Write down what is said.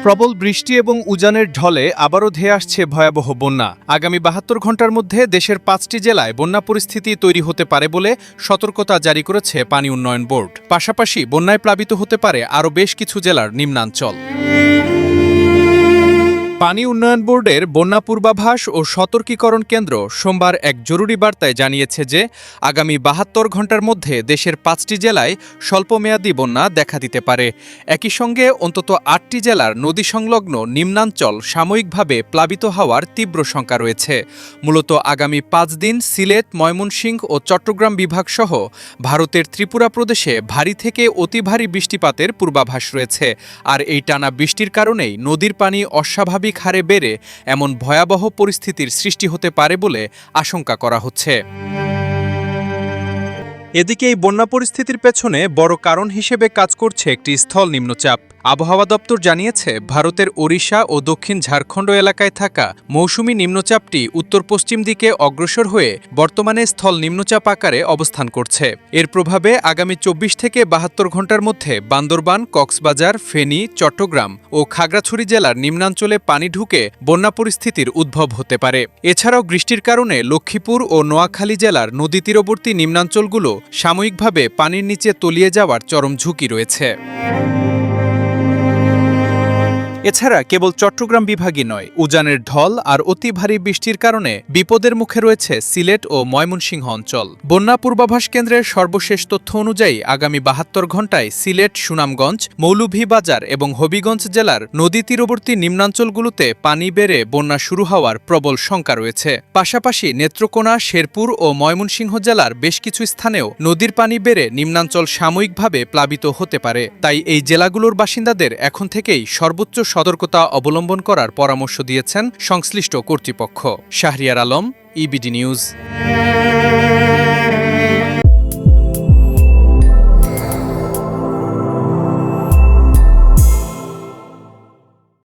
প্রবল বৃষ্টি এবং উজানের ঢলে আবারও ধেয়ে আসছে ভয়াবহ বন্যা। আগামী ৭২ ঘণ্টার মধ্যে দেশের ৫টি জেলায় বন্যা পরিস্থিতি তৈরি হতে পারে বলে সতর্কতা জারি করেছে পানি উন্নয়ন বোর্ড। পাশাপাশি বন্যায় প্লাবিত হতে পারে আরও বেশ কিছু জেলার নিম্নাঞ্চল। পানি উন্নয়ন বোর্ডের বন্যা পূর্বাভাস ও সতর্কীকরণ কেন্দ্র সোমবার এক জরুরি বার্তায় জানিয়েছে যে আগামী ৭২ ঘণ্টার মধ্যে দেশের ৫টি জেলায় স্বল্পমেয়াদী বন্যা দেখা দিতে পারে। একই সঙ্গে অন্তত ৮টি জেলার নদী সংলগ্ন নিম্নাঞ্চল সাময়িকভাবে প্লাবিত হওয়ার তীব্র শঙ্কা রয়েছে। মূলত আগামী ৫ দিন সিলেট, ময়মনসিংহ ও চট্টগ্রাম বিভাগসহ ভারতের ত্রিপুরা প্রদেশে ভারী থেকে অতি ভারী বৃষ্টিপাতের পূর্বাভাস রয়েছে। আর এই টানা বৃষ্টির কারণেই নদীর পানি অস্বাভাবিক হারে বেড়ে এমন ভয়াবহ পরিস্থিতির সৃষ্টি হতে পারে বলে আশঙ্কা করা হচ্ছে। এদিকে এই বন্যা পরিস্থিতির পেছনে বড় কারণ হিসেবে কাজ করছে একটি স্থল নিম্নচাপ। আবহাওয়া দপ্তর জানিয়েছে ভারতের ওড়িশা ও দক্ষিণ ঝাড়খণ্ড এলাকায় থাকা মৌসুমী নিম্নচাপটি উত্তর পশ্চিম দিকে অগ্রসর হয়ে বর্তমানে স্থল নিম্নচাপ আকারে অবস্থান করছে। এর প্রভাবে আগামী ২৪ থেকে ৭২ ঘণ্টার মধ্যে বান্দরবান, কক্সবাজার, ফেনী, চট্টগ্রাম ও খাগড়াছড়ি জেলার নিম্নাঞ্চলে পানি ঢুকে বন্যা পরিস্থিতির উদ্ভব হতে পারে। এছাড়াও বৃষ্টির কারণে লক্ষ্মীপুর ও নোয়াখালী জেলার নদী তীরবর্তী নিম্নাঞ্চলগুলো সাময়িকভাবে পানির নিচে তলিয়ে যাওয়ার চরম ঝুঁকি রয়েছে। এছাড়া কেবল চট্টগ্রাম বিভাগই নয়, উজানের ঢল আর অতি ভারী বৃষ্টির কারণে বিপদের মুখে রয়েছে সিলেট ও ময়মনসিংহ অঞ্চল। বন্যা পূর্বাভাস কেন্দ্রের সর্বশেষ তথ্য অনুযায়ী আগামী ৭২ ঘণ্টায় সিলেট, সুনামগঞ্জ, মৌলভীবাজার এবং হবিগঞ্জ জেলার নদী তীরবর্তী নিম্নাঞ্চলগুলোতে পানি বেড়ে বন্যা শুরু হওয়ার প্রবল শঙ্কা রয়েছে। পাশাপাশি নেত্রকোনা, শেরপুর ও ময়মনসিংহ জেলার বেশ কিছু স্থানেও নদীর পানি বেড়ে নিম্নাঞ্চল সাময়িকভাবে প্লাবিত হতে পারে। তাই এই জেলাগুলোর বাসিন্দাদের এখন থেকেই সর্বোচ্চ সতর্কতা অবলম্বন করার পরামর্শ দিয়েছেন সংশ্লিষ্ট কর্তৃপক্ষ। Shahriar Alam, EBD news.